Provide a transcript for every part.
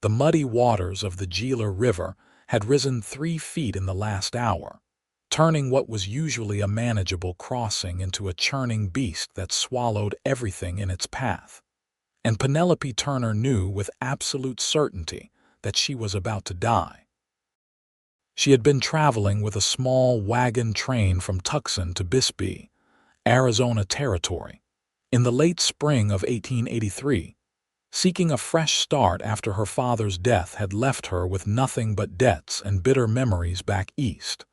The muddy waters of the Gila River had risen 3 feet in the last hour, turning what was usually a manageable crossing into a churning beast that swallowed everything in its path. And Penelope Turner knew with absolute certainty that she was about to die. She had been traveling with a small wagon train from Tucson to Bisbee, Arizona Territory, in the late spring of 1883, seeking a fresh start after her father's death had left her with nothing but debts and bitter memories back east.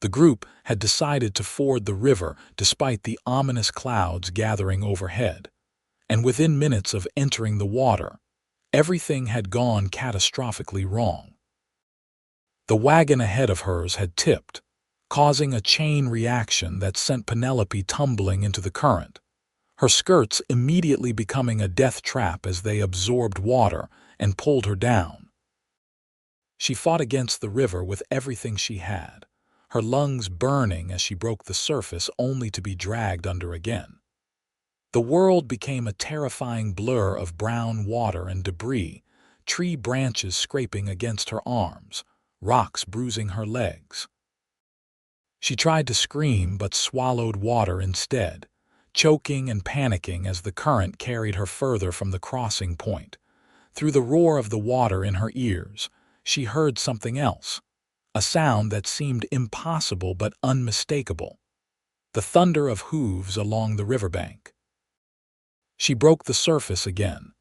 The group had decided to ford the river despite the ominous clouds gathering overhead, and within minutes of entering the water, everything had gone catastrophically wrong. The wagon ahead of hers had tipped, causing a chain reaction that sent Penelope tumbling into the current, her skirts immediately becoming a death trap as they absorbed water and pulled her down. She fought against the river with everything she had, her lungs burning as she broke the surface only to be dragged under again. The world became a terrifying blur of brown water and debris, tree branches scraping against her arms, rocks bruising her legs. She tried to scream but swallowed water instead, choking and panicking as the current carried her further from the crossing point. Through the roar of the water in her ears, she heard something else, a sound that seemed impossible but unmistakable, the thunder of hooves along the riverbank. She broke the surface again,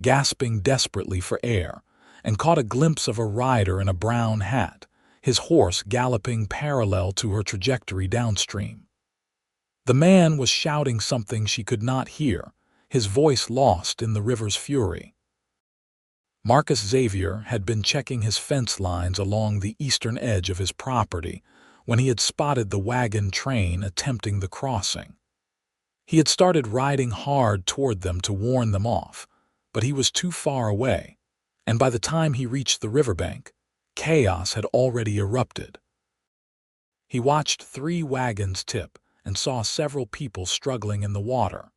gasping desperately for air, and caught a glimpse of a rider in a brown hat, his horse galloping parallel to her trajectory downstream. The man was shouting something she could not hear, his voice lost in the river's fury. Marcus Xavier had been checking his fence lines along the eastern edge of his property when he had spotted the wagon train attempting the crossing. He had started riding hard toward them to warn them off, but he was too far away, and by the time he reached the riverbank, chaos had already erupted. He watched 3 wagons tip and saw several people struggling in the water.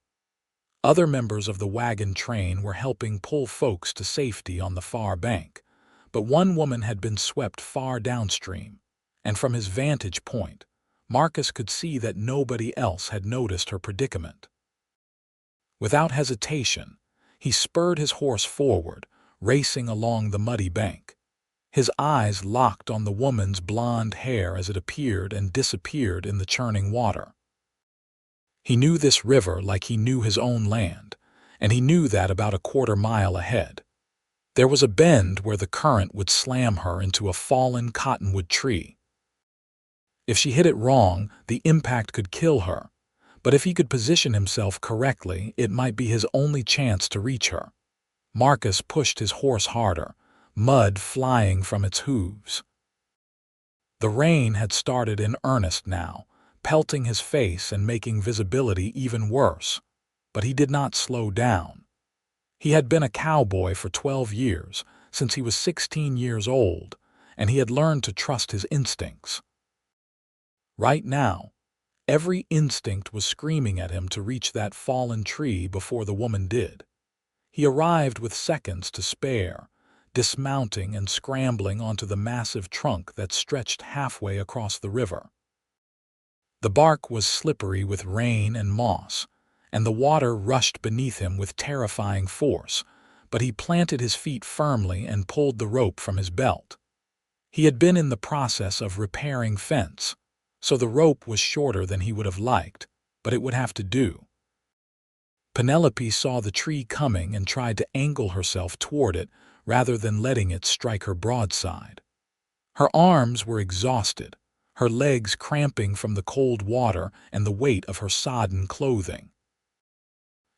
Other members of the wagon train were helping pull folks to safety on the far bank, but one woman had been swept far downstream, and from his vantage point, Marcus could see that nobody else had noticed her predicament. Without hesitation, he spurred his horse forward, racing along the muddy bank. His eyes locked on the woman's blonde hair as it appeared and disappeared in the churning water. He knew this river like he knew his own land, and he knew that about a quarter-mile ahead. There was a bend where the current would slam her into a fallen cottonwood tree. If she hit it wrong, the impact could kill her, but if he could position himself correctly, it might be his only chance to reach her. Marcus pushed his horse harder, mud flying from its hooves. The rain had started in earnest now, pelting his face and making visibility even worse, but he did not slow down. He had been a cowboy for 12 years, since he was 16 years old, and he had learned to trust his instincts. Right now, every instinct was screaming at him to reach that fallen tree before the woman did. He arrived with seconds to spare, dismounting and scrambling onto the massive trunk that stretched halfway across the river. The bark was slippery with rain and moss, and the water rushed beneath him with terrifying force, but he planted his feet firmly and pulled the rope from his belt. He had been in the process of repairing fence, so the rope was shorter than he would have liked, but it would have to do. Penelope saw the tree coming and tried to angle herself toward it rather than letting it strike her broadside. Her arms were exhausted, her legs cramping from the cold water and the weight of her sodden clothing.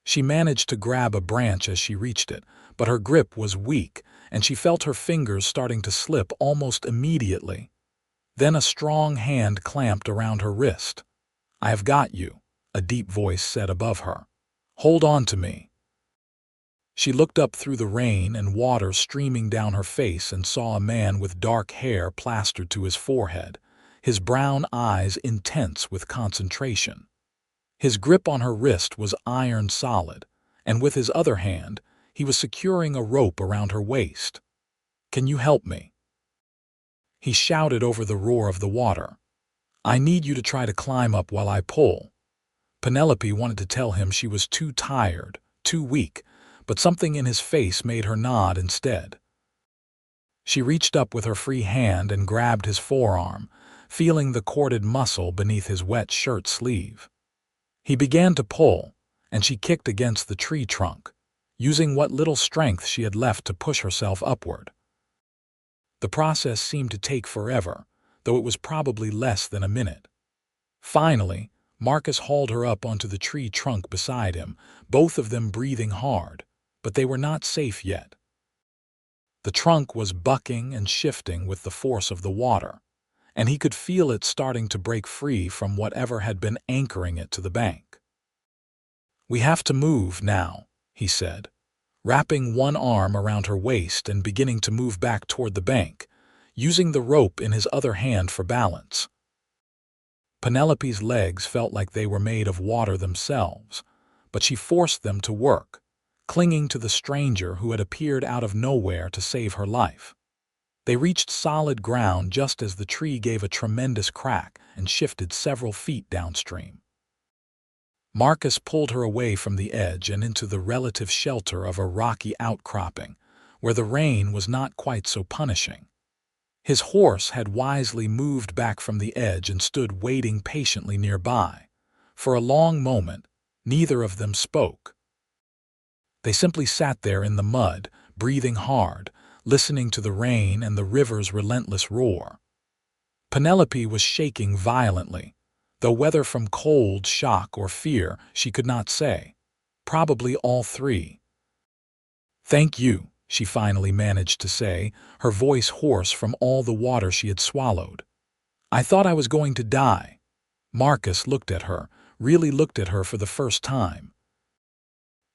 She managed to grab a branch as she reached it, but her grip was weak, and she felt her fingers starting to slip almost immediately. Then a strong hand clamped around her wrist. "I have got you," a deep voice said above her. "Hold on to me." She looked up through the rain and water streaming down her face and saw a man with dark hair plastered to his forehead, his brown eyes intense with concentration. His grip on her wrist was iron solid, and with his other hand, He was securing a rope around her waist. "Can you help me?" He shouted over the roar of the water. "I need you to try to climb up while I pull." Penelope wanted to tell him she was too tired, too weak, but something in his face made her nod instead. She reached up with her free hand and grabbed his forearm, feeling the corded muscle beneath his wet shirt sleeve. He began to pull, and she kicked against the tree trunk, using what little strength she had left to push herself upward. The process seemed to take forever, though it was probably less than a minute. Finally, Marcus hauled her up onto the tree trunk beside him, both of them breathing hard, but they were not safe yet. The trunk was bucking and shifting with the force of the water, and he could feel it starting to break free from whatever had been anchoring it to the bank. "We have to move now," he said, wrapping one arm around her waist and beginning to move back toward the bank, using the rope in his other hand for balance. Penelope's legs felt like they were made of water themselves, but she forced them to work, clinging to the stranger who had appeared out of nowhere to save her life. They reached solid ground just as the tree gave a tremendous crack and shifted several feet downstream. Marcus pulled her away from the edge and into the relative shelter of a rocky outcropping, where the rain was not quite so punishing. His horse had wisely moved back from the edge and stood waiting patiently nearby. For a long moment, neither of them spoke. They simply sat there in the mud, breathing hard, listening to the rain and the river's relentless roar. Penelope was shaking violently, though whether from cold, shock, or fear she could not say. Probably all three. "Thank you," she finally managed to say, her voice hoarse from all the water she had swallowed. "I thought I was going to die." Marcus looked at her, really looked at her for the first time.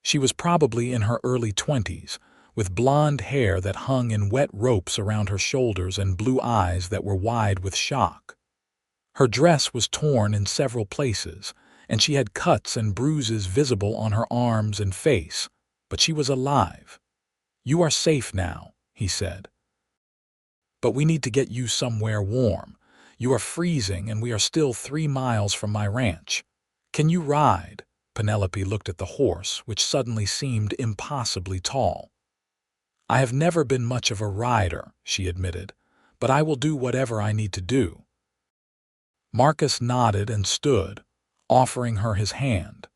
She was probably in her early 20s, with blonde hair that hung in wet ropes around her shoulders and blue eyes that were wide with shock. Her dress was torn in several places, and she had cuts and bruises visible on her arms and face, but she was alive. "You are safe now," he said. "But we need to get you somewhere warm. You are freezing and we are still 3 miles from my ranch. Can you ride?" Penelope looked at the horse, which suddenly seemed impossibly tall. "I have never been much of a rider," she admitted, "but I will do whatever I need to do." Marcus nodded and stood, offering her his hand.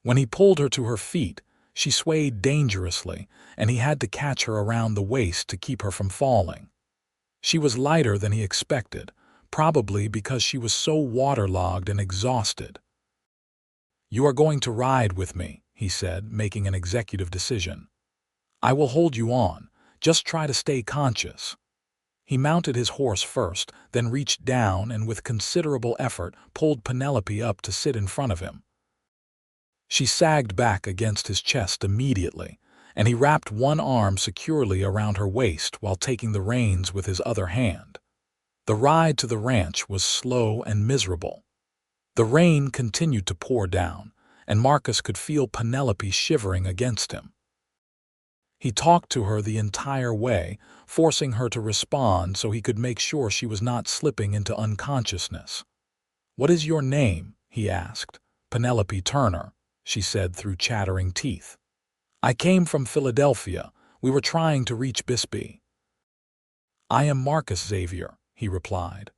When he pulled her to her feet, she swayed dangerously, and he had to catch her around the waist to keep her from falling. She was lighter than he expected, probably because she was so waterlogged and exhausted. "You are going to ride with me," he said, making an executive decision. "I will hold you on. Just try to stay conscious." He mounted his horse first, then reached down and with considerable effort pulled Penelope up to sit in front of him. She sagged back against his chest immediately, and he wrapped one arm securely around her waist while taking the reins with his other hand. The ride to the ranch was slow and miserable. The rain continued to pour down, and Marcus could feel Penelope shivering against him. He talked to her the entire way, forcing her to respond so he could make sure she was not slipping into unconsciousness. "What is your name?" he asked. "Penelope Turner," she said through chattering teeth. "I came from Philadelphia. We were trying to reach Bisbee." "I am Marcus Xavier," he replied.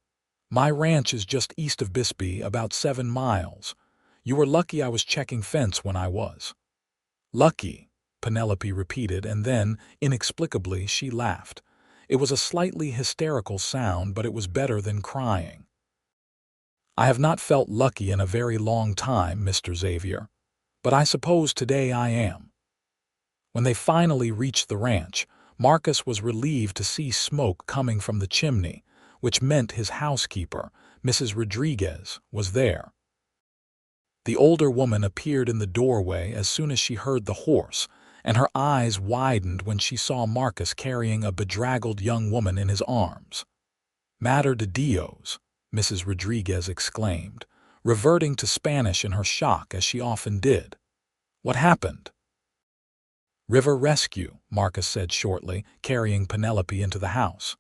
"My ranch is just east of Bisbee, about 7 miles. You were lucky I was checking fence when I was." "Lucky," Penelope repeated, and then, inexplicably, she laughed. It was a slightly hysterical sound, but it was better than crying. "I have not felt lucky in a very long time, Mr. Xavier, but I suppose today I am." When they finally reached the ranch, Marcus was relieved to see smoke coming from the chimney, which meant his housekeeper, Mrs. Rodriguez, was there. The older woman appeared in the doorway as soon as she heard the horse, and her eyes widened when she saw Marcus carrying a bedraggled young woman in his arms. "Madre de Dios," Mrs. Rodriguez exclaimed, reverting to Spanish in her shock as she often did. "What happened?" "River rescue," Marcus said shortly, carrying Penelope into the house.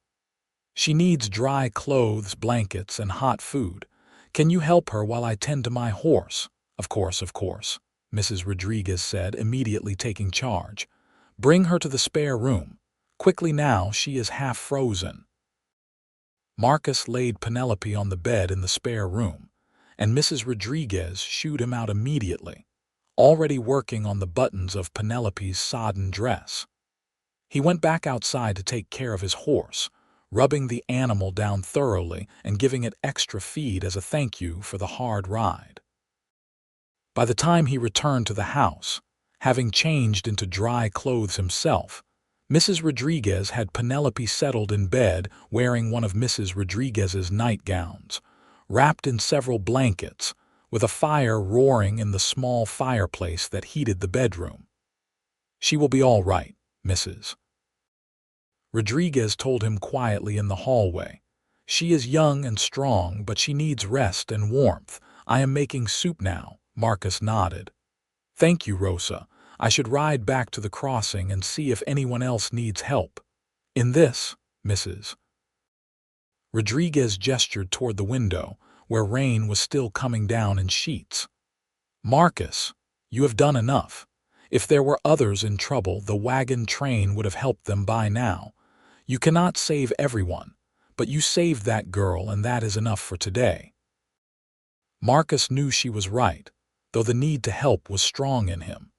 "She needs dry clothes, blankets, and hot food. Can you help her while I tend to my horse?" Of course," Mrs. Rodriguez said, immediately taking charge. "Bring her to the spare room. Quickly now, she is half frozen." Marcus laid Penelope on the bed in the spare room, and Mrs. Rodriguez shooed him out immediately, already working on the buttons of Penelope's sodden dress. He went back outside to take care of his horse, rubbing the animal down thoroughly and giving it extra feed as a thank you for the hard ride. By the time he returned to the house, having changed into dry clothes himself, Mrs. Rodriguez had Penelope settled in bed wearing one of Mrs. Rodriguez's nightgowns, wrapped in several blankets, with a fire roaring in the small fireplace that heated the bedroom. "She will be all right, Mrs. Rodriguez told him quietly in the hallway. "She is young and strong, but she needs rest and warmth. I am making soup now." Marcus nodded. "Thank you, Rosa. I should ride back to the crossing and see if anyone else needs help." "In this, Mrs. Rodriguez gestured toward the window, where rain was still coming down in sheets. "Marcus, you have done enough. If there were others in trouble, the wagon train would have helped them by now. You cannot save everyone, but you saved that girl, and that is enough for today." Marcus knew she was right, though the need to help was strong in him.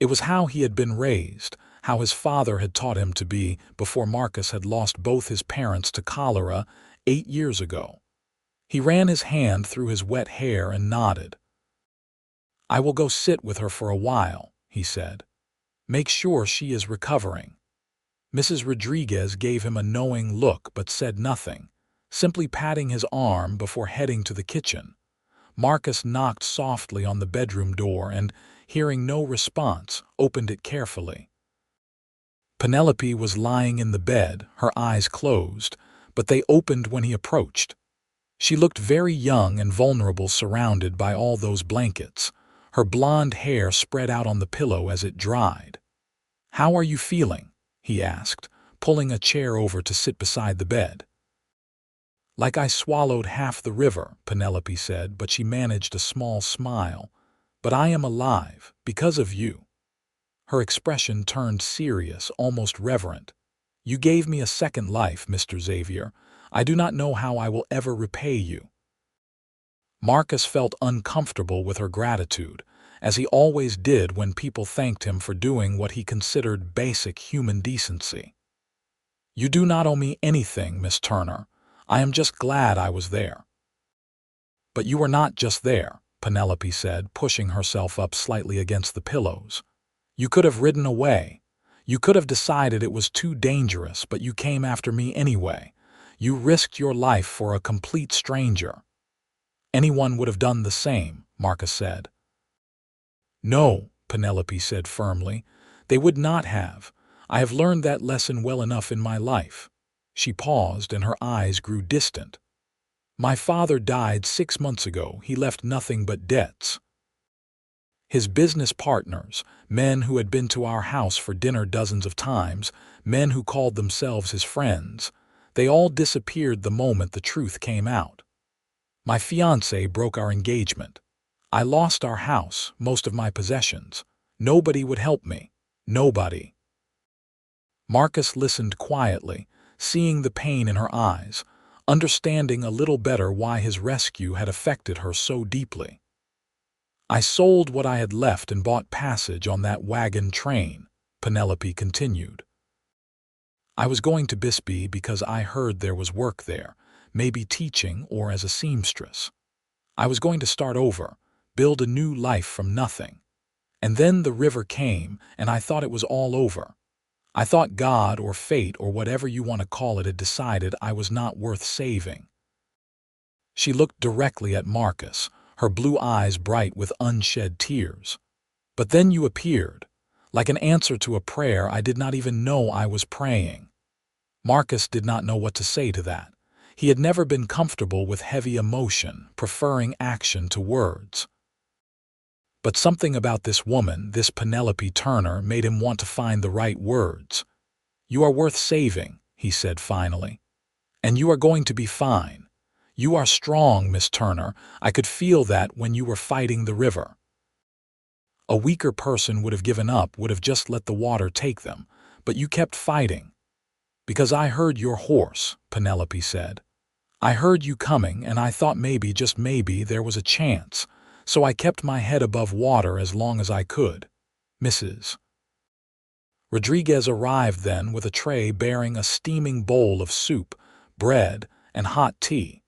It was how he had been raised, how his father had taught him to be before Marcus had lost both his parents to cholera 8 years ago. He ran his hand through his wet hair and nodded. "I will go sit with her for a while," he said. "Make sure she is recovering." Mrs. Rodriguez gave him a knowing look but said nothing, simply patting his arm before heading to the kitchen. Marcus knocked softly on the bedroom door and, hearing no response, opened it carefully. Penelope was lying in the bed, her eyes closed, but they opened when he approached. She looked very young and vulnerable, surrounded by all those blankets, her blonde hair spread out on the pillow as it dried. "How are you feeling?" he asked, pulling a chair over to sit beside the bed. "Like I swallowed half the river," Penelope said, but she managed a small smile. "But I am alive, because of you." Her expression turned serious, almost reverent. "You gave me a second life, Mr. Xavier. I do not know how I will ever repay you." Marcus felt uncomfortable with her gratitude, as he always did when people thanked him for doing what he considered basic human decency. "You do not owe me anything, Miss Turner. I am just glad I was there." "But you were not just there," Penelope said, pushing herself up slightly against the pillows. "You could have ridden away. You could have decided it was too dangerous, but you came after me anyway. You risked your life for a complete stranger." "Anyone would have done the same," Marcus said. "No," Penelope said firmly. "They would not have. I have learned that lesson well enough in my life." She paused and her eyes grew distant. "My father died 6 months ago. He left nothing but debts. His business partners, men who had been to our house for dinner dozens of times, men who called themselves his friends, they all disappeared the moment the truth came out. My fiancé broke our engagement. I lost our house, most of my possessions. Nobody would help me. Nobody." Marcus listened quietly, seeing the pain in her eyes, understanding a little better why his rescue had affected her so deeply. "I sold what I had left and bought passage on that wagon train," Penelope continued. "I was going to Bisbee because I heard there was work there, maybe teaching or as a seamstress. I was going to start over, build a new life from nothing. And then the river came, and I thought it was all over. I thought God or fate or whatever you want to call it had decided I was not worth saving." She looked directly at Marcus, her blue eyes bright with unshed tears. "But then you appeared, like an answer to a prayer I did not even know I was praying." Marcus did not know what to say to that. He had never been comfortable with heavy emotion, preferring action to words. But something about this woman, this Penelope Turner, made him want to find the right words. "You are worth saving," he said finally. "And you are going to be fine. You are strong, Miss Turner. I could feel that when you were fighting the river." A weaker person would have given up, would have just let the water take them. But you kept fighting. "Because I heard your horse," Penelope said. "I heard you coming, and I thought maybe, just maybe, there was a chance. So I kept my head above water as long as I could." Mrs. Rodriguez arrived then with a tray bearing a steaming bowl of soup, bread, and hot tea.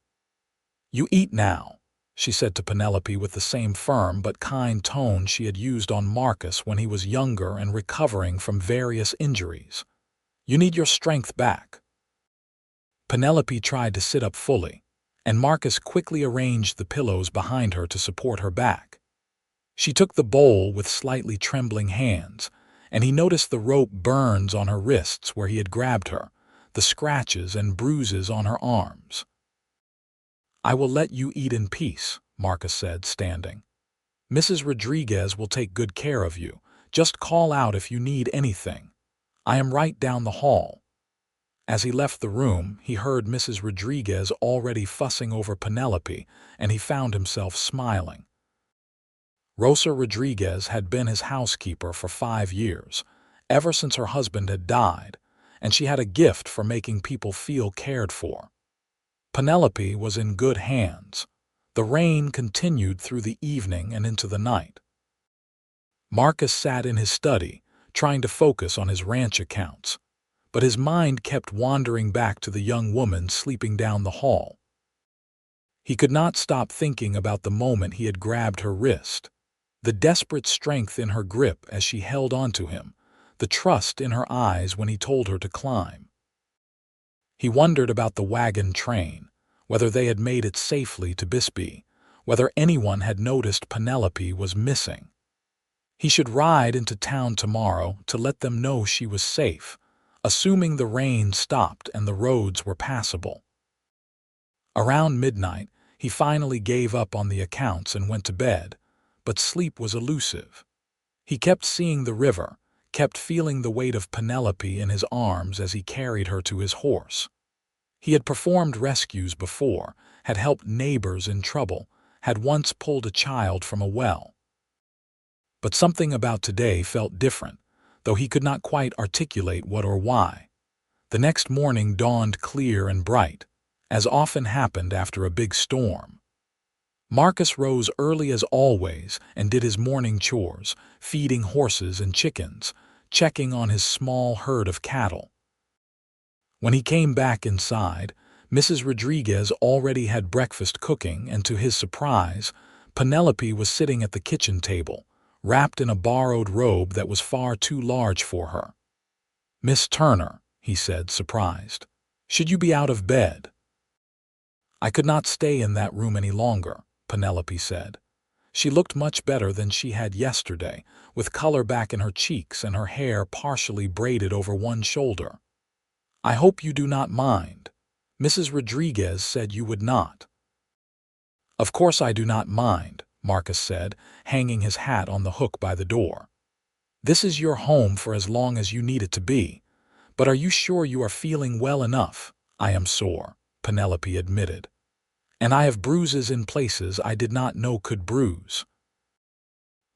"You eat now," she said to Penelope with the same firm but kind tone she had used on Marcus when he was younger and recovering from various injuries. "You need your strength back." Penelope tried to sit up fully, and Marcus quickly arranged the pillows behind her to support her back. She took the bowl with slightly trembling hands, and he noticed the rope burns on her wrists where he had grabbed her, the scratches and bruises on her arms. "I will let you eat in peace," Marcus said, standing. "Mrs. Rodriguez will take good care of you. Just call out if you need anything. I am right down the hall." As he left the room, he heard Mrs. Rodriguez already fussing over Penelope, and he found himself smiling. Rosa Rodriguez had been his housekeeper for 5 years, ever since her husband had died, and she had a gift for making people feel cared for. Penelope was in good hands. The rain continued through the evening and into the night. Marcus sat in his study, trying to focus on his ranch accounts, but his mind kept wandering back to the young woman sleeping down the hall. He could not stop thinking about the moment he had grabbed her wrist, the desperate strength in her grip as she held onto him, the trust in her eyes when he told her to climb. He wondered about the wagon train, whether they had made it safely to Bisbee, whether anyone had noticed Penelope was missing. He should ride into town tomorrow to let them know she was safe, assuming the rain stopped and the roads were passable. Around midnight, he finally gave up on the accounts and went to bed, but sleep was elusive. He kept seeing the river, kept feeling the weight of Penelope in his arms as he carried her to his horse. He had performed rescues before, had helped neighbors in trouble, had once pulled a child from a well. But something about today felt different, though he could not quite articulate what or why. The next morning dawned clear and bright, as often happened after a big storm. Marcus rose early as always and did his morning chores, feeding horses and chickens, checking on his small herd of cattle. When he came back inside, Mrs. Rodriguez already had breakfast cooking, and to his surprise, Penelope was sitting at the kitchen table, wrapped in a borrowed robe that was far too large for her. "Miss Turner," he said, surprised, "should you be out of bed?" "I could not stay in that room any longer," Penelope said. She looked much better than she had yesterday, with color back in her cheeks and her hair partially braided over one shoulder. "I hope you do not mind. Mrs. Rodriguez said you would not." "Of course I do not mind," Marcus said, hanging his hat on the hook by the door. "This is your home for as long as you need it to be. But are you sure you are feeling well enough?" "I am sore," Penelope admitted. "And I have bruises in places I did not know could bruise.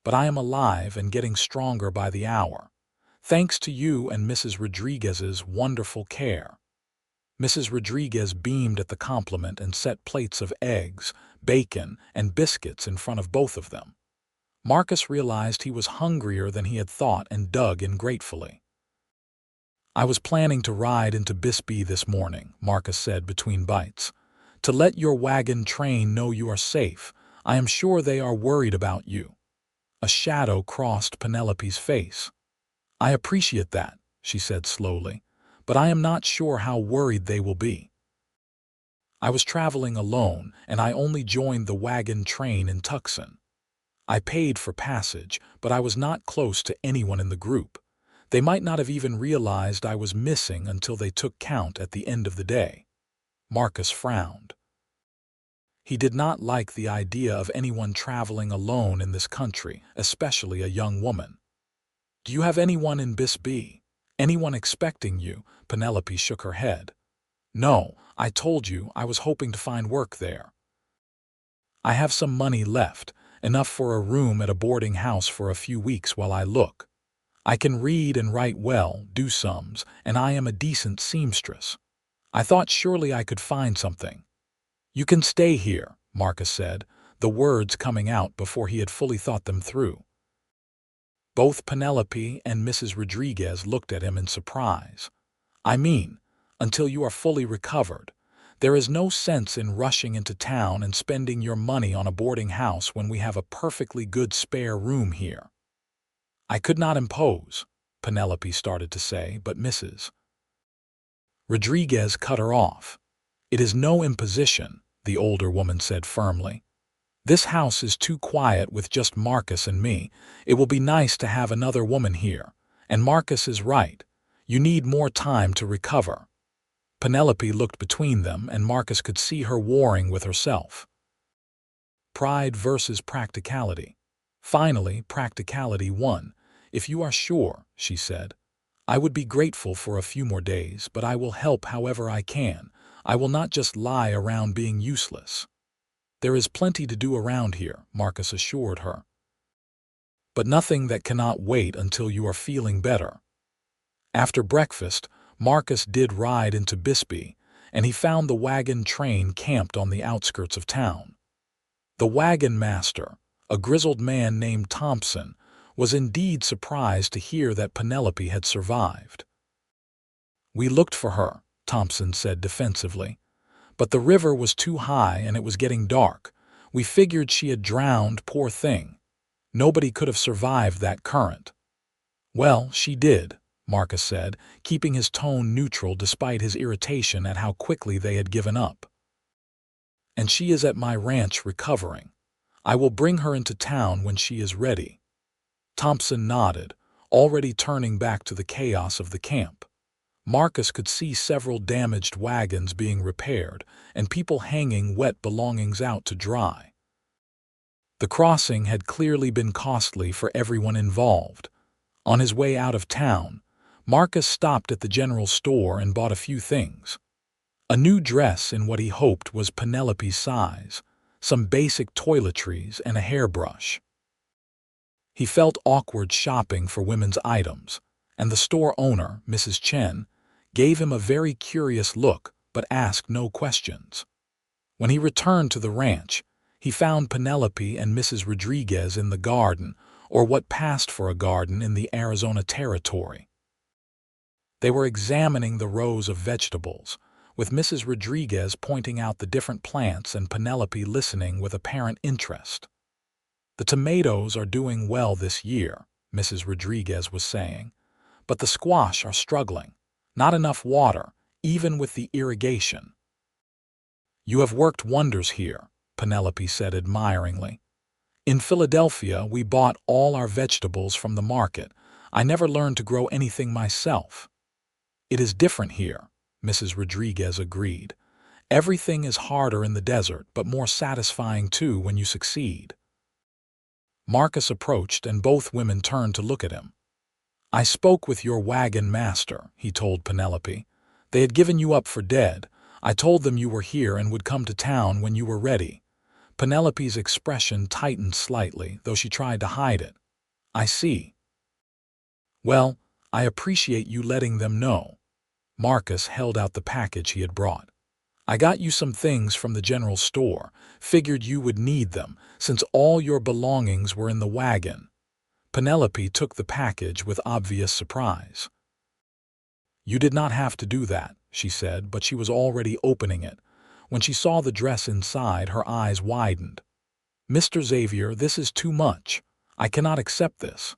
But I am alive and getting stronger by the hour, thanks to you and Mrs. Rodriguez's wonderful care." Mrs. Rodriguez beamed at the compliment and set plates of eggs, bacon, and biscuits in front of both of them. Marcus realized he was hungrier than he had thought and dug in gratefully. "I was planning to ride into Bisbee this morning," Marcus said between bites, "to let your wagon train know you are safe. I am sure they are worried about you." A shadow crossed Penelope's face. "I appreciate that," she said slowly, "but I am not sure how worried they will be. I was traveling alone, and I only joined the wagon train in Tucson. I paid for passage, but I was not close to anyone in the group. They might not have even realized I was missing until they took count at the end of the day." Marcus frowned. He did not like the idea of anyone traveling alone in this country, especially a young woman. "Do you have anyone in Bisbee? Anyone expecting you?" Penelope shook her head. "No, I told you I was hoping to find work there. I have some money left, enough for a room at a boarding house for a few weeks while I look. I can read and write well, do sums, and I am a decent seamstress. I thought surely I could find something." "You can stay here," Marcus said, the words coming out before he had fully thought them through. Both Penelope and Mrs. Rodriguez looked at him in surprise. "I mean, until you are fully recovered. There is no sense in rushing into town and spending your money on a boarding house when we have a perfectly good spare room here." "I could not impose," Penelope started to say, but Mrs. Rodriguez cut her off. "It is no imposition," the older woman said firmly. "This house is too quiet with just Marcus and me. It will be nice to have another woman here. And Marcus is right. You need more time to recover." Penelope looked between them, and Marcus could see her warring with herself. Pride versus practicality. Finally, practicality won. "If you are sure," she said, "I would be grateful for a few more days, but I will help however I can. I will not just lie around being useless." "There is plenty to do around here," Marcus assured her. "But nothing that cannot wait until you are feeling better." After breakfast, Marcus did ride into Bisbee, and he found the wagon train camped on the outskirts of town. The wagon master, a grizzled man named Thompson, was indeed surprised to hear that Penelope had survived. "We looked for her," Thompson said defensively, "but the river was too high and it was getting dark. We figured she had drowned, poor thing. Nobody could have survived that current." "Well, she did," Marcus said, keeping his tone neutral despite his irritation at how quickly they had given up. "And she is at my ranch recovering. I will bring her into town when she is ready." Thompson nodded, already turning back to the chaos of the camp. Marcus could see several damaged wagons being repaired and people hanging wet belongings out to dry. The crossing had clearly been costly for everyone involved. On his way out of town, Marcus stopped at the general store and bought a few things. A new dress in what he hoped was Penelope's size, some basic toiletries, and a hairbrush. He felt awkward shopping for women's items, and the store owner, Mrs. Chen, gave him a very curious look but asked no questions. When he returned to the ranch, he found Penelope and Mrs. Rodriguez in the garden, or what passed for a garden in the Arizona territory. They were examining the rows of vegetables, with Mrs. Rodriguez pointing out the different plants and Penelope listening with apparent interest. "The tomatoes are doing well this year," Mrs. Rodriguez was saying, "but the squash are struggling. Not enough water, even with the irrigation." "You have worked wonders here," Penelope said admiringly. "In Philadelphia, we bought all our vegetables from the market. I never learned to grow anything myself." "It is different here," Mrs. Rodriguez agreed. "Everything is harder in the desert, but more satisfying too when you succeed." Marcus approached, and both women turned to look at him. "I spoke with your wagon master," he told Penelope. "They had given you up for dead. I told them you were here and would come to town when you were ready." Penelope's expression tightened slightly, though she tried to hide it. "I see. Well, I appreciate you letting them know." Marcus held out the package he had brought. "I got you some things from the general store. Figured you would need them, since all your belongings were in the wagon." Penelope took the package with obvious surprise. "You did not have to do that," she said, but she was already opening it. When she saw the dress inside, her eyes widened. "Mr. Xavier, this is too much. I cannot accept this."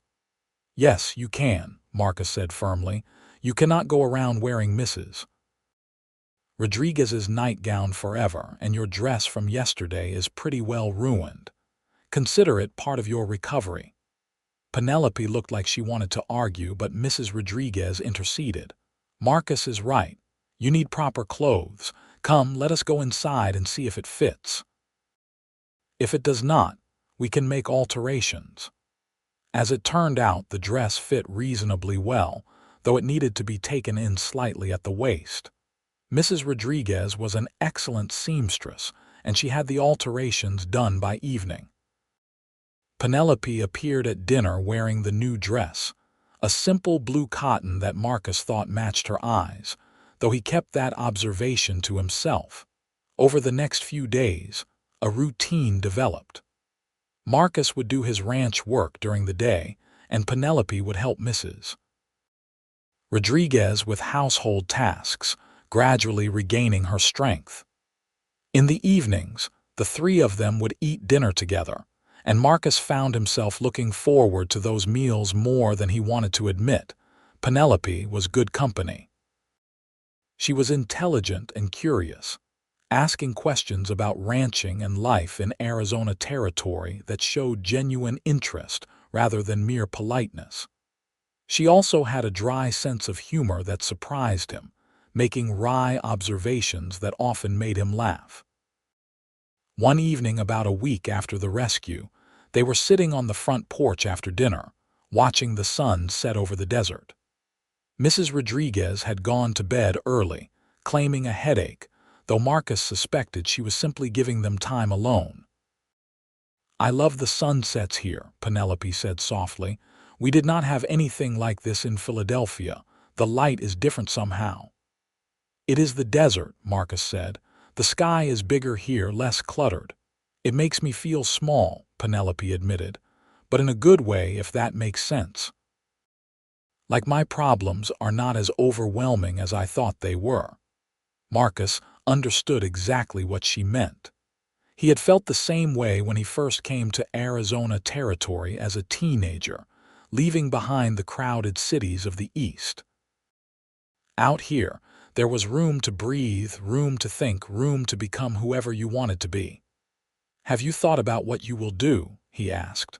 "Yes, you can," Marcus said firmly. "You cannot go around wearing Mrs. Rodriguez's nightgown forever, and your dress from yesterday is pretty well ruined. Consider it part of your recovery." Penelope looked like she wanted to argue, but Mrs. Rodriguez interceded. "Marcus is right. You need proper clothes. Come, let us go inside and see if it fits." If it does not, we can make alterations. As it turned out, the dress fit reasonably well, though it needed to be taken in slightly at the waist. Mrs. Rodriguez was an excellent seamstress, and she had the alterations done by evening. Penelope appeared at dinner wearing the new dress, a simple blue cotton that Marcus thought matched her eyes, though he kept that observation to himself. Over the next few days, a routine developed. Marcus would do his ranch work during the day, and Penelope would help Mrs. Rodriguez with household tasks, gradually regaining her strength. In the evenings, the three of them would eat dinner together, and Marcus found himself looking forward to those meals more than he wanted to admit. Penelope was good company. She was intelligent and curious, asking questions about ranching and life in Arizona territory that showed genuine interest rather than mere politeness. She also had a dry sense of humor that surprised him, making wry observations that often made him laugh. One evening about a week after the rescue, they were sitting on the front porch after dinner, watching the sun set over the desert. Mrs. Rodriguez had gone to bed early, claiming a headache, though Marcus suspected she was simply giving them time alone. "I love the sunsets here," Penelope said softly. "We did not have anything like this in Philadelphia. The light is different somehow." "It is the desert," Marcus said. "The sky is bigger here, less cluttered." "It makes me feel small," Penelope admitted, "but in a good way if that makes sense. Like my problems are not as overwhelming as I thought they were." Marcus understood exactly what she meant. He had felt the same way when he first came to Arizona territory as a teenager, leaving behind the crowded cities of the East. Out here, there was room to breathe, room to think, room to become whoever you wanted to be. "Have you thought about what you will do?" he asked.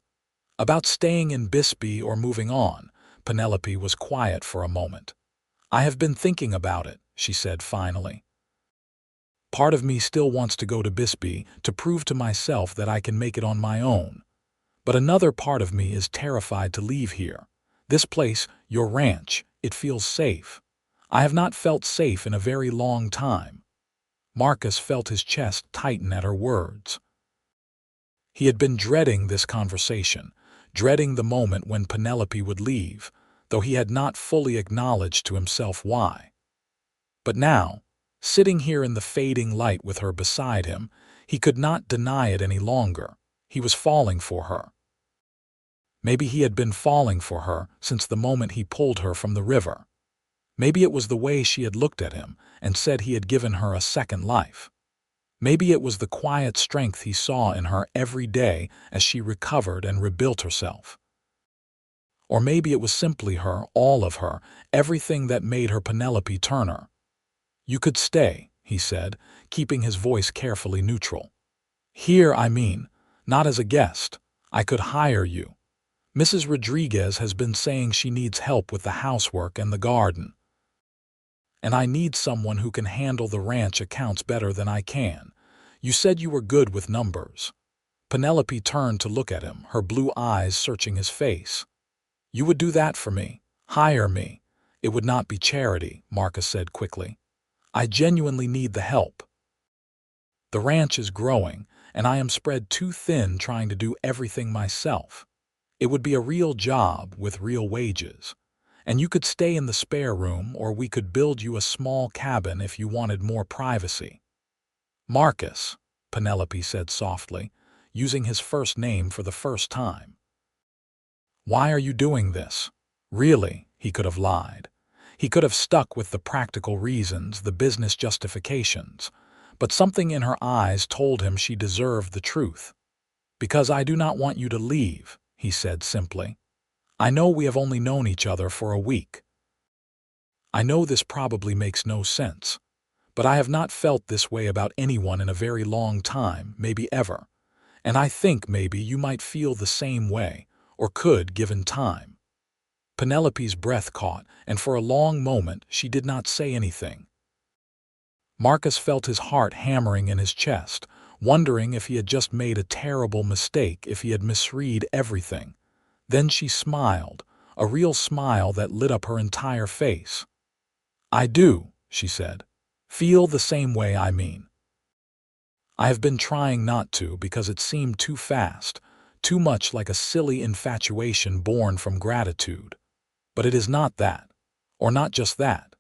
"About staying in Bisbee or moving on?" Penelope was quiet for a moment. "I have been thinking about it," she said finally. "Part of me still wants to go to Bisbee to prove to myself that I can make it on my own. But another part of me is terrified to leave here. This place, your ranch, it feels safe. I have not felt safe in a very long time." Marcus felt his chest tighten at her words. He had been dreading this conversation, dreading the moment when Penelope would leave, though he had not fully acknowledged to himself why. But now, sitting here in the fading light with her beside him, he could not deny it any longer. He was falling for her. Maybe he had been falling for her since the moment he pulled her from the river. Maybe it was the way she had looked at him and said he had given her a second life. Maybe it was the quiet strength he saw in her every day as she recovered and rebuilt herself. Or maybe it was simply her, all of her, everything that made her Penelope Turner. "You could stay," he said, keeping his voice carefully neutral. "Here, I mean, not as a guest. I could hire you. Mrs. Rodriguez has been saying she needs help with the housework and the garden. And I need someone who can handle the ranch accounts better than I can. You said you were good with numbers." Penelope turned to look at him, her blue eyes searching his face. "You would do that for me? Hire me?" "It would not be charity," Marcus said quickly. "I genuinely need the help. The ranch is growing, and I am spread too thin trying to do everything myself. It would be a real job with real wages. And you could stay in the spare room, or we could build you a small cabin if you wanted more privacy." "Marcus," Penelope said softly, using his first name for the first time. "Why are you doing this?" Really, he could have lied. He could have stuck with the practical reasons, the business justifications. But something in her eyes told him she deserved the truth. "Because I do not want you to leave," he said simply. "I know we have only known each other for a week. I know this probably makes no sense, but I have not felt this way about anyone in a very long time, maybe ever. And I think maybe you might feel the same way, or could given time." Penelope's breath caught, and for a long moment she did not say anything. Marcus felt his heart hammering in his chest, wondering if he had just made a terrible mistake, if he had misread everything. Then she smiled, a real smile that lit up her entire face. "I do," she said. "Feel the same way, I mean. I have been trying not to because it seemed too fast, too much like a silly infatuation born from gratitude. But it is not that, or not just that.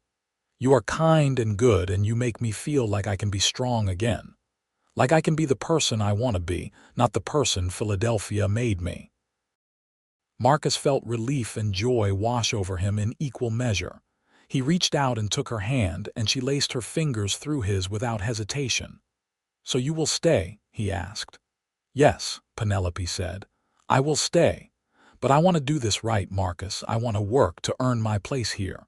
You are kind and good, and you make me feel like I can be strong again. Like I can be the person I want to be, not the person Philadelphia made me." Marcus felt relief and joy wash over him in equal measure. He reached out and took her hand, and she laced her fingers through his without hesitation. "So you will stay?" he asked. "Yes," Penelope said. "I will stay. But I want to do this right, Marcus. I want to work to earn my place here.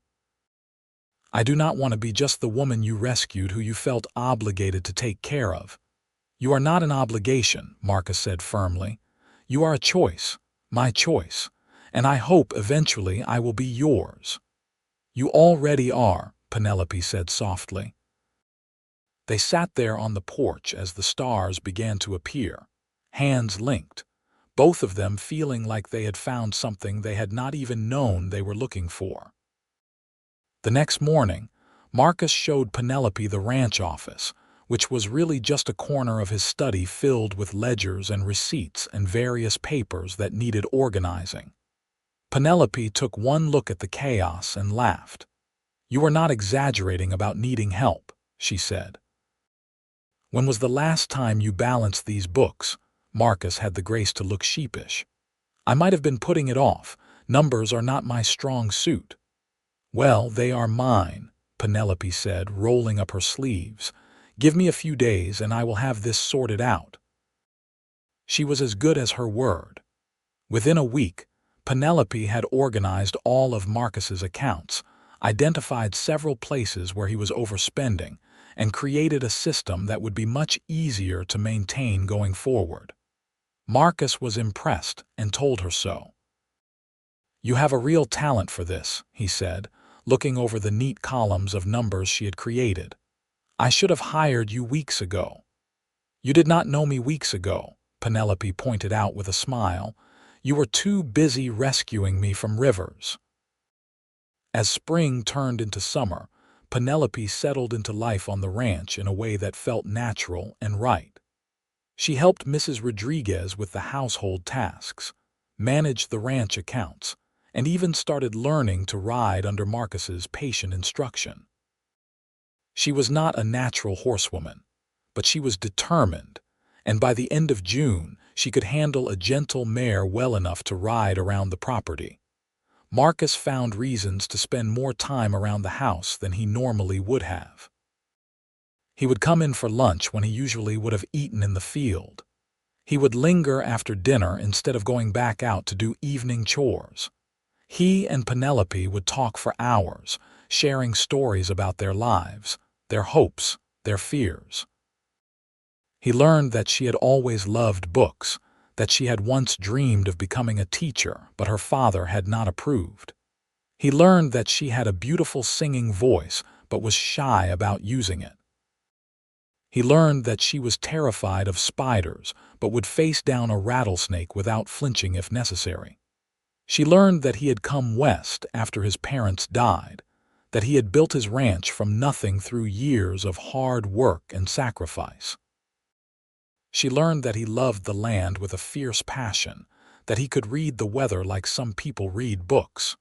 I do not want to be just the woman you rescued who you felt obligated to take care of." "You are not an obligation," Marcus said firmly. "You are a choice, my choice, and I hope eventually I will be yours." "You already are," Penelope said softly. They sat there on the porch as the stars began to appear, hands linked, both of them feeling like they had found something they had not even known they were looking for. The next morning, Marcus showed Penelope the ranch office, which was really just a corner of his study filled with ledgers and receipts and various papers that needed organizing. Penelope took one look at the chaos and laughed. "You are not exaggerating about needing help," she said. "When was the last time you balanced these books?" Marcus had the grace to look sheepish. "I might have been putting it off. Numbers are not my strong suit." "Well, they are mine," Penelope said, rolling up her sleeves. "Give me a few days and I will have this sorted out." She was as good as her word. Within a week, Penelope had organized all of Marcus's accounts, identified several places where he was overspending, and created a system that would be much easier to maintain going forward. Marcus was impressed and told her so. "You have a real talent for this," he said, looking over the neat columns of numbers she had created. "I should have hired you weeks ago." "You did not know me weeks ago," Penelope pointed out with a smile. "You were too busy rescuing me from rivers." As spring turned into summer, Penelope settled into life on the ranch in a way that felt natural and right. She helped Mrs. Rodriguez with the household tasks, managed the ranch accounts, and even started learning to ride under Marcus's patient instruction. She was not a natural horsewoman, but she was determined, and by the end of June she could handle a gentle mare well enough to ride around the property. Marcus found reasons to spend more time around the house than he normally would have. He would come in for lunch when he usually would have eaten in the field. He would linger after dinner instead of going back out to do evening chores. He and Penelope would talk for hours, sharing stories about their lives, their hopes, their fears. He learned that she had always loved books, that she had once dreamed of becoming a teacher, but her father had not approved. He learned that she had a beautiful singing voice, but was shy about using it. He learned that she was terrified of spiders, but would face down a rattlesnake without flinching if necessary. She learned that he had come west after his parents died, that he had built his ranch from nothing through years of hard work and sacrifice. She learned that he loved the land with a fierce passion, that he could read the weather like some people read books.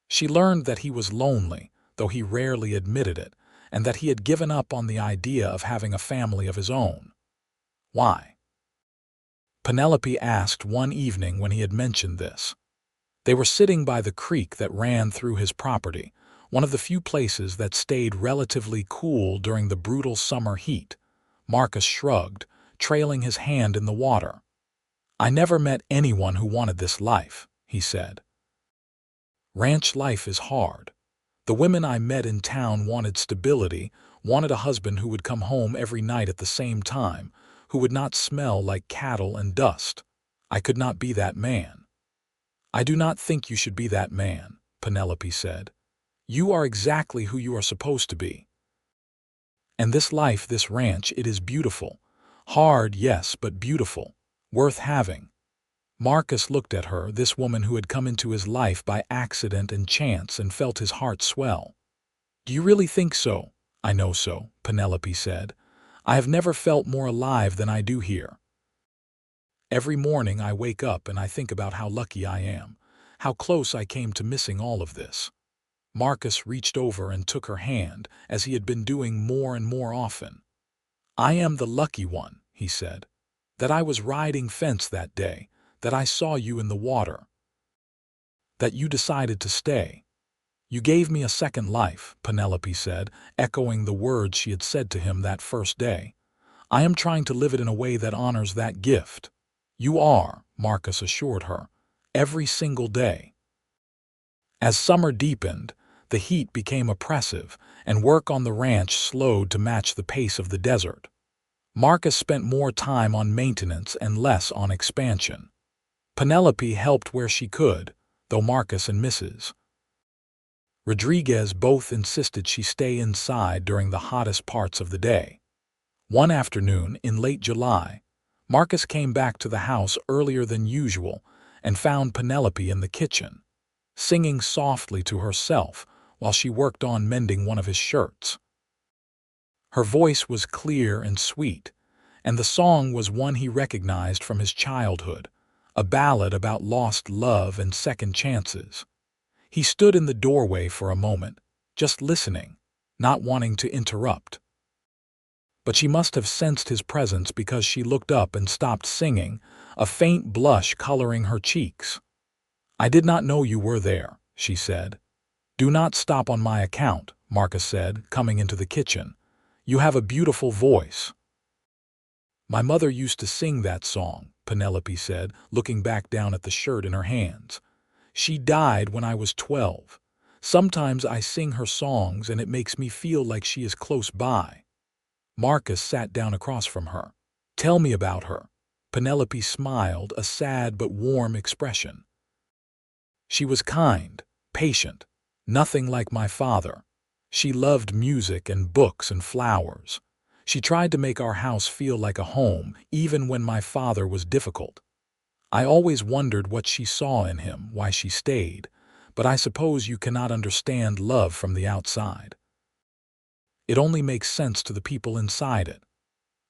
She learned that he was lonely, though he rarely admitted it, and that he had given up on the idea of having a family of his own. Why? Penelope asked one evening when he had mentioned this. They were sitting by the creek that ran through his property, one of the few places that stayed relatively cool during the brutal summer heat. Marcus shrugged, trailing his hand in the water. "I never met anyone who wanted this life," he said. "Ranch life is hard. The women I met in town wanted stability, wanted a husband who would come home every night at the same time, who would not smell like cattle and dust. I could not be that man." "I do not think you should be that man," Penelope said. "You are exactly who you are supposed to be. And this life, this ranch, it is beautiful. Hard, yes, but beautiful. Worth having. Marcus looked at her, this woman who had come into his life by accident and chance, and felt his heart swell. "Do you really think so?" "I know so," Penelope said. "I have never felt more alive than I do here. Every morning I wake up and I think about how lucky I am, how close I came to missing all of this." Marcus reached over and took her hand, as he had been doing more and more often. "I am the lucky one," he said. "That I was riding fence that day, that I saw you in the water, that you decided to stay. You gave me a second life," Penelope said, echoing the words she had said to him that first day. "I am trying to live it in a way that honors that gift." "You are," Marcus assured her, "every single day." As summer deepened, the heat became oppressive, and work on the ranch slowed to match the pace of the desert. Marcus spent more time on maintenance and less on expansion. Penelope helped where she could, though Marcus and Mrs. Rodriguez both insisted she stay inside during the hottest parts of the day. One afternoon in late July, Marcus came back to the house earlier than usual and found Penelope in the kitchen, singing softly to herself while she worked on mending one of his shirts. Her voice was clear and sweet, and the song was one he recognized from his childhood, a ballad about lost love and second chances. He stood in the doorway for a moment, just listening, not wanting to interrupt. But she must have sensed his presence because she looked up and stopped singing, a faint blush coloring her cheeks. "I did not know you were there," she said. "Do not stop on my account," Marcus said, coming into the kitchen. "You have a beautiful voice." "My mother used to sing that song," Penelope said, looking back down at the shirt in her hands. "She died when I was 12. Sometimes I sing her songs and it makes me feel like she is close by." Marcus sat down across from her. "Tell me about her." Penelope smiled, a sad but warm expression. "She was kind, patient, nothing like my father. She loved music and books and flowers. She tried to make our house feel like a home, even when my father was difficult. I always wondered what she saw in him, why she stayed, but I suppose you cannot understand love from the outside. It only makes sense to the people inside it."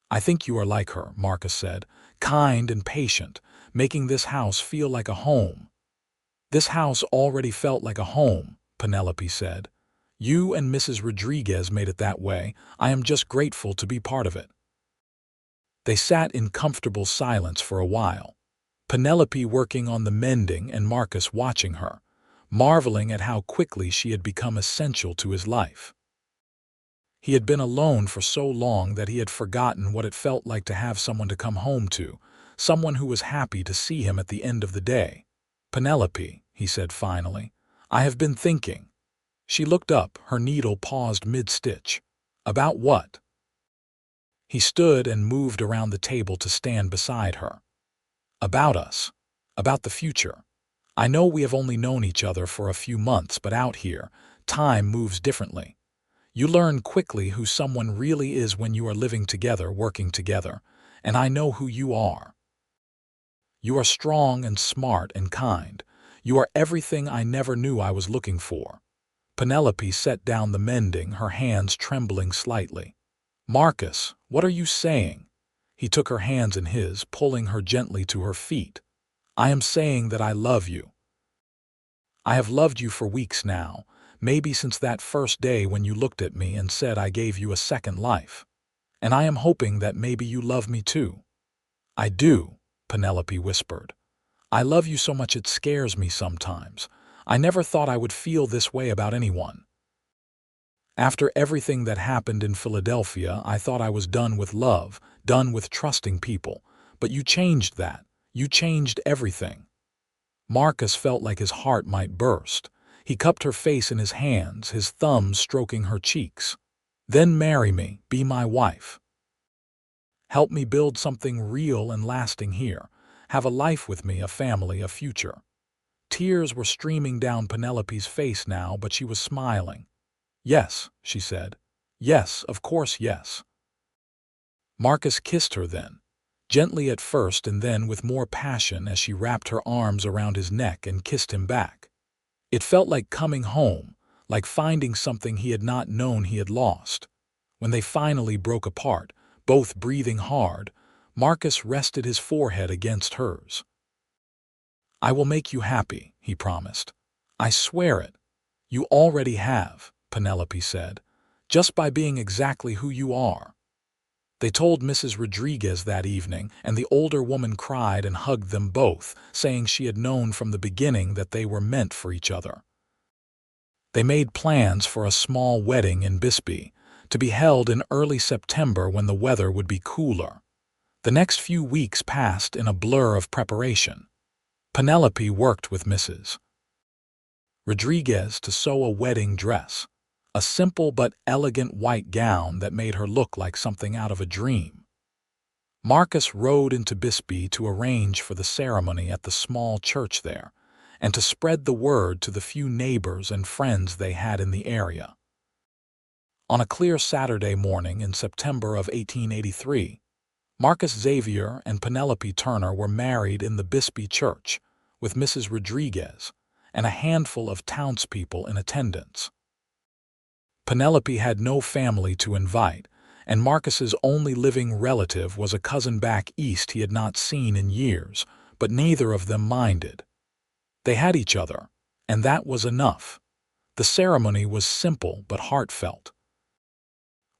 "I think you are like her," Marcus said, "kind and patient, making this house feel like a home." "This house already felt like a home," Penelope said. "You and Mrs. Rodriguez made it that way. I am just grateful to be part of it." They sat in comfortable silence for a while, Penelope working on the mending and Marcus watching her, marveling at how quickly she had become essential to his life. He had been alone for so long that he had forgotten what it felt like to have someone to come home to, someone who was happy to see him at the end of the day. "Penelope," he said finally, "I have been thinking." She looked up, her needle paused mid-stitch. "About what?" He stood and moved around the table to stand beside her. "About us. About the future. I know we have only known each other for a few months, but out here, time moves differently. You learn quickly who someone really is when you are living together, working together, and I know who you are. You are strong and smart and kind. You are everything I never knew I was looking for." Penelope set down the mending, her hands trembling slightly. "Marcus, what are you saying?" He took her hands in his, pulling her gently to her feet. "I am saying that I love you. I have loved you for weeks now, maybe since that first day when you looked at me and said I gave you a second life. And I am hoping that maybe you love me too." "I do," Penelope whispered. "I love you so much it scares me sometimes. I never thought I would feel this way about anyone. After everything that happened in Philadelphia, I thought I was done with love, done with trusting people. But you changed that. You changed everything." Marcus felt like his heart might burst. He cupped her face in his hands, his thumbs stroking her cheeks. "Then marry me, be my wife. Help me build something real and lasting here. Have a life with me, a family, a future." Tears were streaming down Penelope's face now, but she was smiling. "Yes," she said. "Yes, of course, yes." Marcus kissed her then, gently at first and then with more passion as she wrapped her arms around his neck and kissed him back. It felt like coming home, like finding something he had not known he had lost. When they finally broke apart, both breathing hard, Marcus rested his forehead against hers. "I will make you happy," he promised. "I swear it." "You already have," Penelope said, "just by being exactly who you are." They told Mrs. Rodriguez that evening, and the older woman cried and hugged them both, saying she had known from the beginning that they were meant for each other. They made plans for a small wedding in Bisbee, to be held in early September when the weather would be cooler. The next few weeks passed in a blur of preparation. Penelope worked with Mrs. Rodriguez to sew a wedding dress, a simple but elegant white gown that made her look like something out of a dream. Marcus rode into Bisbee to arrange for the ceremony at the small church there, and to spread the word to the few neighbors and friends they had in the area. On a clear Saturday morning in September of 1883, Marcus Xavier and Penelope Turner were married in the Bisbee church, with Mrs. Rodriguez and a handful of townspeople in attendance. Penelope had no family to invite, and Marcus's only living relative was a cousin back east he had not seen in years, but neither of them minded. They had each other, and that was enough. The ceremony was simple but heartfelt.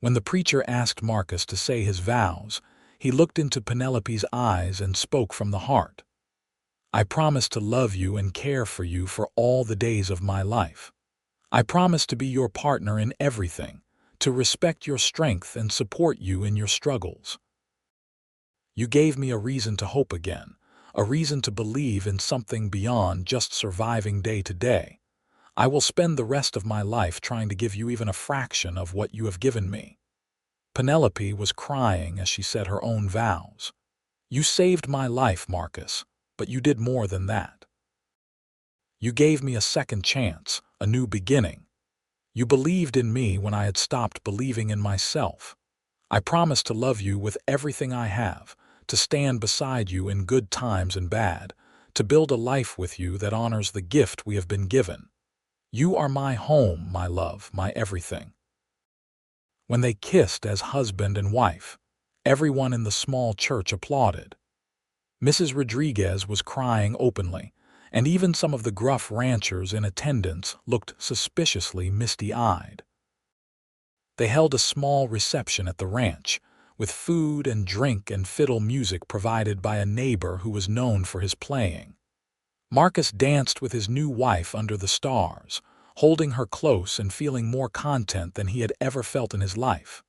When the preacher asked Marcus to say his vows, he looked into Penelope's eyes and spoke from the heart. "I promise to love you and care for you for all the days of my life. I promise to be your partner in everything, to respect your strength and support you in your struggles. You gave me a reason to hope again, a reason to believe in something beyond just surviving day to day. I will spend the rest of my life trying to give you even a fraction of what you have given me." Penelope was crying as she said her own vows. "You saved my life, Marcus, but you did more than that. You gave me a second chance, a new beginning. You believed in me when I had stopped believing in myself. I promise to love you with everything I have, to stand beside you in good times and bad, to build a life with you that honors the gift we have been given. You are my home, my love, my everything." When they kissed as husband and wife, everyone in the small church applauded. Mrs. Rodriguez was crying openly, and even some of the gruff ranchers in attendance looked suspiciously misty-eyed. They held a small reception at the ranch, with food and drink and fiddle music provided by a neighbor who was known for his playing. Marcus danced with his new wife under the stars, holding her close and feeling more content than he had ever felt in his life.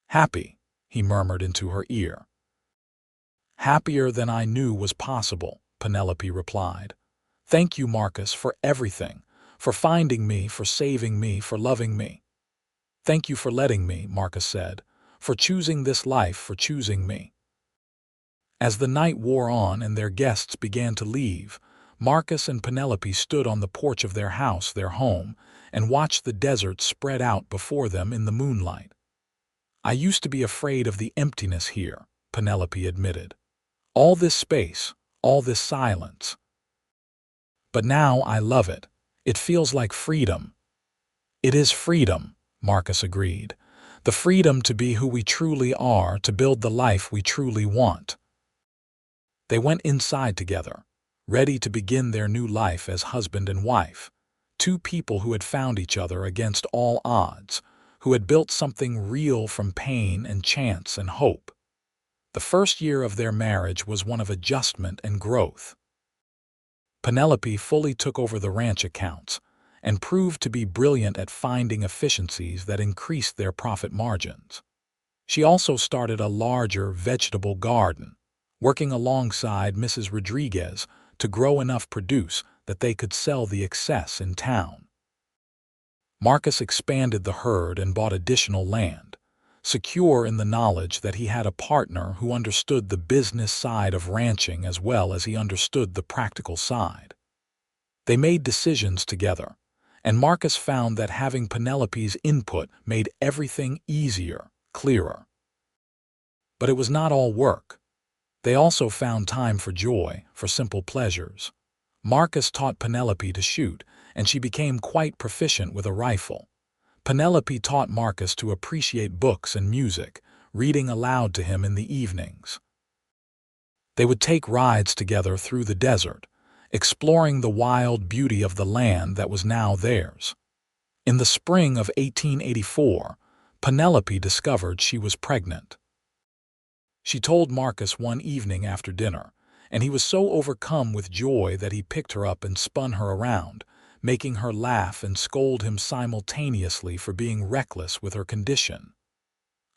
"Happy," he murmured into her ear. "Happier than I knew was possible," Penelope replied. "Thank you, Marcus, for everything, for finding me, for saving me, for loving me." "Thank you for letting me," Marcus said, "for choosing this life, for choosing me." As the night wore on and their guests began to leave, Marcus and Penelope stood on the porch of their house, their home, and watched the desert spread out before them in the moonlight. "I used to be afraid of the emptiness here," Penelope admitted. "All this space, all this silence. But now I love it. It feels like freedom." "It is freedom," Marcus agreed. "The freedom to be who we truly are, to build the life we truly want." They went inside together, ready to begin their new life as husband and wife, two people who had found each other against all odds, who had built something real from pain and chance and hope. The first year of their marriage was one of adjustment and growth. Penelope fully took over the ranch accounts and proved to be brilliant at finding efficiencies that increased their profit margins. She also started a larger vegetable garden, working alongside Mrs. Rodriguez to grow enough produce that they could sell the excess in town. Marcus expanded the herd and bought additional land, secure in the knowledge that he had a partner who understood the business side of ranching as well as he understood the practical side. They made decisions together, and Marcus found that having Penelope's input made everything easier, clearer. But it was not all work. They also found time for joy, for simple pleasures. Marcus taught Penelope to shoot, and she became quite proficient with a rifle. Penelope taught Marcus to appreciate books and music, reading aloud to him in the evenings. They would take rides together through the desert, exploring the wild beauty of the land that was now theirs. In the spring of 1884, Penelope discovered she was pregnant. She told Marcus one evening after dinner, and he was so overcome with joy that he picked her up and spun her around, making her laugh and scold him simultaneously for being reckless with her condition.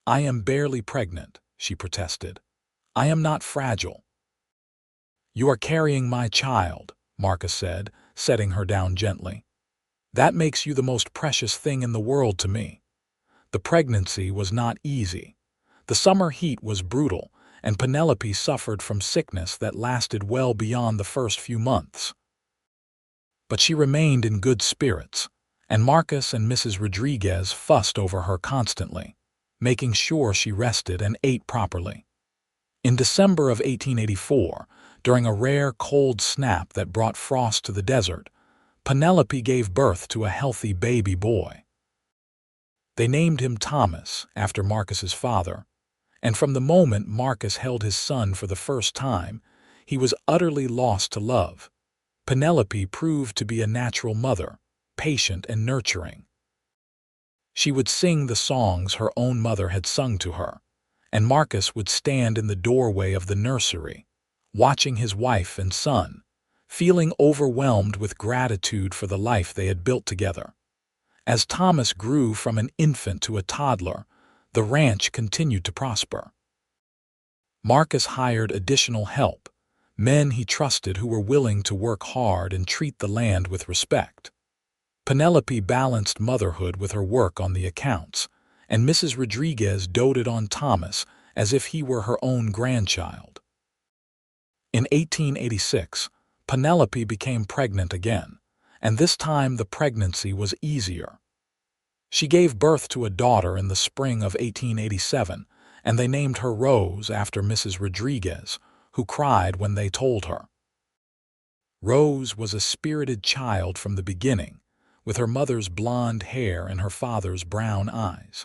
"I am barely pregnant," she protested. "I am not fragile." "You are carrying my child," Marcus said, setting her down gently. "That makes you the most precious thing in the world to me." The pregnancy was not easy. The summer heat was brutal, and Penelope suffered from sickness that lasted well beyond the first few months. But she remained in good spirits, and Marcus and Mrs. Rodriguez fussed over her constantly, making sure she rested and ate properly. In December of 1884, during a rare cold snap that brought frost to the desert, Penelope gave birth to a healthy baby boy. They named him Thomas, after Marcus's father, and from the moment Marcus held his son for the first time, he was utterly lost to love. Penelope proved to be a natural mother, patient and nurturing. She would sing the songs her own mother had sung to her, and Marcus would stand in the doorway of the nursery, watching his wife and son, feeling overwhelmed with gratitude for the life they had built together. As Thomas grew from an infant to a toddler, the ranch continued to prosper. Marcus hired additional help, men he trusted who were willing to work hard and treat the land with respect. Penelope balanced motherhood with her work on the accounts, and Mrs. Rodriguez doted on Thomas as if he were her own grandchild. In 1886, Penelope became pregnant again, and this time the pregnancy was easier. She gave birth to a daughter in the spring of 1887, and they named her Rose after Mrs. Rodriguez, who cried when they told her. Rose was a spirited child from the beginning, with her mother's blonde hair and her father's brown eyes.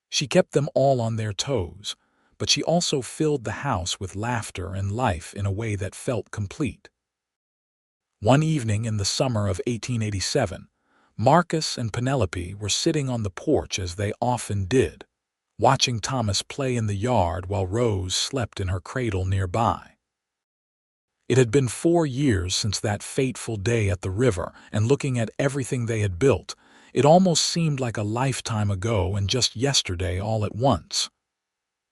She kept them all on their toes, but she also filled the house with laughter and life in a way that felt complete. One evening in the summer of 1887, Marcus and Penelope were sitting on the porch as they often did, watching Thomas play in the yard while Rose slept in her cradle nearby. It had been 4 years since that fateful day at the river, and looking at everything they had built, it almost seemed like a lifetime ago and just yesterday all at once.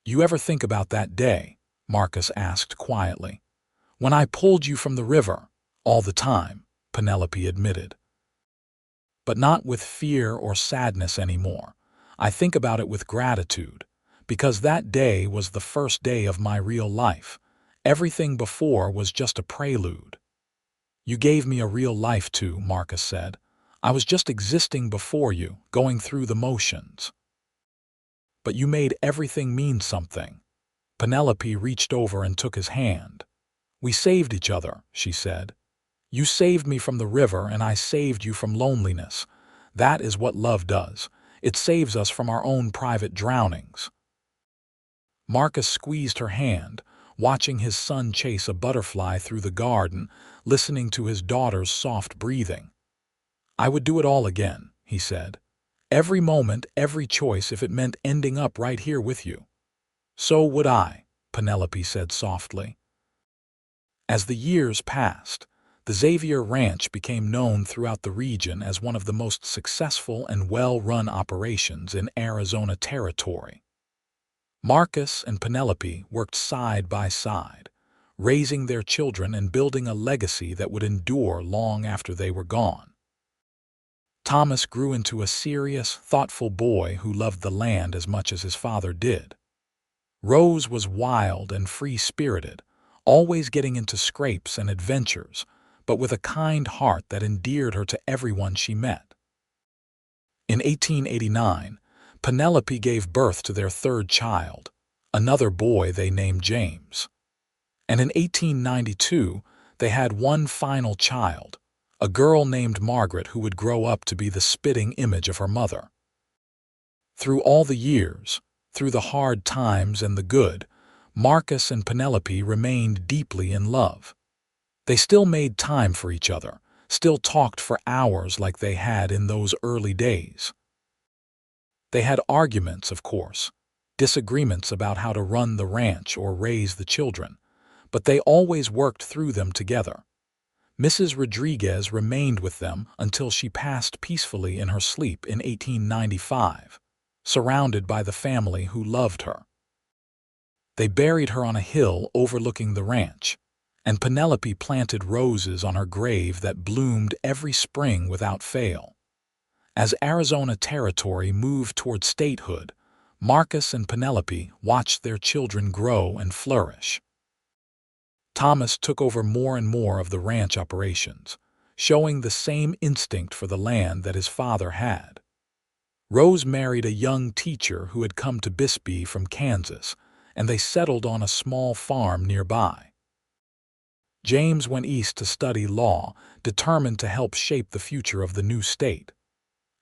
"You ever think about that day?" Marcus asked quietly. "When I pulled you from the river?" "All the time," Penelope admitted. "But not with fear or sadness anymore. I think about it with gratitude, because that day was the first day of my real life. Everything before was just a prelude." "You gave me a real life too," Marcus said. "I was just existing before you, going through the motions." "But you made everything mean something." Penelope reached over and took his hand. "We saved each other," she said. "You saved me from the river and I saved you from loneliness. That is what love does. It saves us from our own private drownings." Marcus squeezed her hand, watching his son chase a butterfly through the garden, listening to his daughter's soft breathing. "I would do it all again," he said. "Every moment, every choice, if it meant ending up right here with you." "So would I," Penelope said softly. As the years passed, the Xavier Ranch became known throughout the region as one of the most successful and well-run operations in Arizona territory. Marcus and Penelope worked side by side, raising their children and building a legacy that would endure long after they were gone. Thomas grew into a serious, thoughtful boy who loved the land as much as his father did. Rose was wild and free-spirited, always getting into scrapes and adventures, but with a kind heart that endeared her to everyone she met. In 1889, Penelope gave birth to their third child, another boy they named James. And in 1892, they had one final child, a girl named Margaret who would grow up to be the spitting image of her mother. Through all the years, through the hard times and the good, Marcus and Penelope remained deeply in love. They still made time for each other, still talked for hours like they had in those early days. They had arguments, of course, disagreements about how to run the ranch or raise the children, but they always worked through them together. Mrs. Rodriguez remained with them until she passed peacefully in her sleep in 1895, surrounded by the family who loved her. They buried her on a hill overlooking the ranch, and Penelope planted roses on her grave that bloomed every spring without fail. As Arizona Territory moved toward statehood, Marcus and Penelope watched their children grow and flourish. Thomas took over more and more of the ranch operations, showing the same instinct for the land that his father had. Rose married a young teacher who had come to Bisbee from Kansas, and they settled on a small farm nearby. James went east to study law, determined to help shape the future of the new state.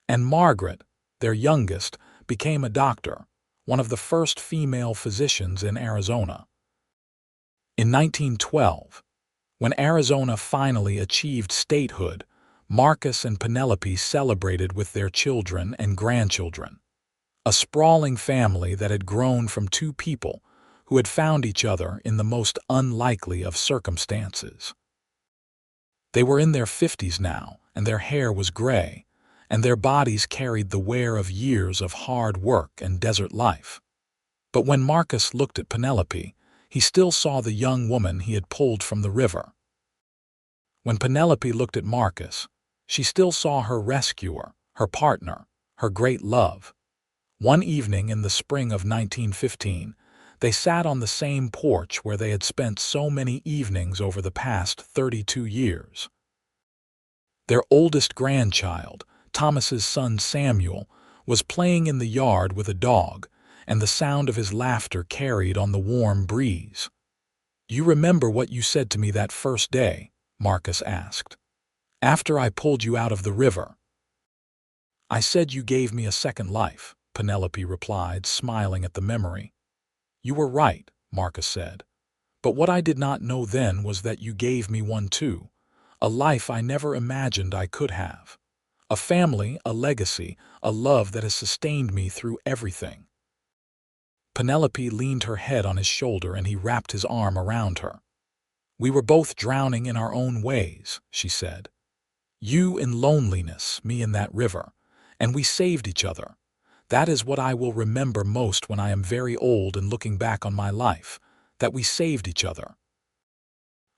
And Margaret, their youngest, became a doctor, one of the first female physicians in Arizona. In 1912, when Arizona finally achieved statehood, Marcus and Penelope celebrated with their children and grandchildren, a sprawling family that had grown from two people who had found each other in the most unlikely of circumstances. They were in their 50s now, and their hair was gray, and their bodies carried the wear of years of hard work and desert life. But when Marcus looked at Penelope, he still saw the young woman he had pulled from the river. When Penelope looked at Marcus, she still saw her rescuer, her partner, her great love. One evening in the spring of 1915, they sat on the same porch where they had spent so many evenings over the past 32 years. Their oldest grandchild, Thomas's son Samuel, was playing in the yard with a dog, and the sound of his laughter carried on the warm breeze. "You remember what you said to me that first day?" Marcus asked. "After I pulled you out of the river." "I said you gave me a second life," Penelope replied, smiling at the memory. "You were right," Marcus said. "But what I did not know then was that you gave me one too, a life I never imagined I could have. A family, a legacy, a love that has sustained me through everything." Penelope leaned her head on his shoulder and he wrapped his arm around her. "We were both drowning in our own ways," she said. "You in loneliness, me in that river, and we saved each other. That is what I will remember most when I am very old and looking back on my life, that we saved each other."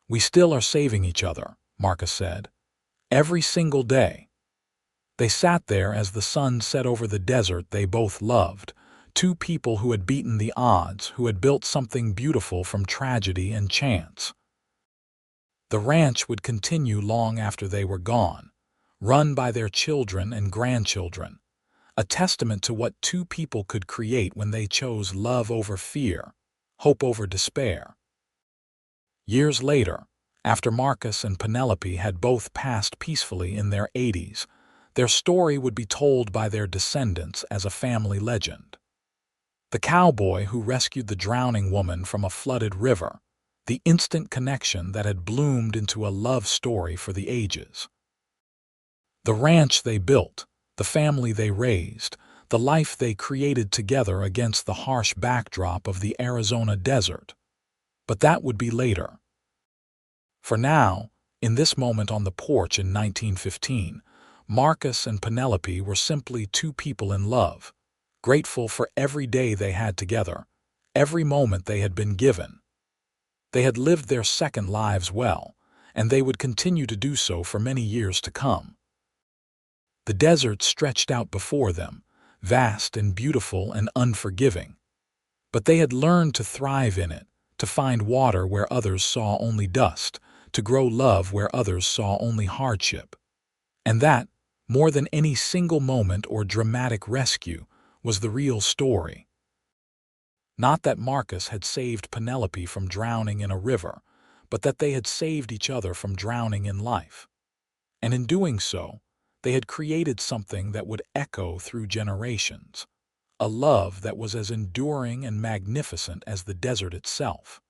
"We still are saving each other," Marcus said. "Every single day." They sat there as the sun set over the desert they both loved, two people who had beaten the odds, who had built something beautiful from tragedy and chance. The ranch would continue long after they were gone, run by their children and grandchildren, a testament to what two people could create when they chose love over fear, hope over despair. Years later, after Marcus and Penelope had both passed peacefully in their 80s, their story would be told by their descendants as a family legend. The cowboy who rescued the drowning woman from a flooded river, the instant connection that had bloomed into a love story for the ages. The ranch they built, the family they raised, the life they created together against the harsh backdrop of the Arizona desert. But that would be later. For now, in this moment on the porch in 1915, Marcus and Penelope were simply two people in love, grateful for every day they had together, every moment they had been given. They had lived their second lives well, and they would continue to do so for many years to come. The desert stretched out before them, vast and beautiful and unforgiving. But they had learned to thrive in it, to find water where others saw only dust, to grow love where others saw only hardship. And that, more than any single moment or dramatic rescue, was the real story. Not that Marcus had saved Penelope from drowning in a river, but that they had saved each other from drowning in life. And in doing so, they had created something that would echo through generations, a love that was as enduring and magnificent as the desert itself.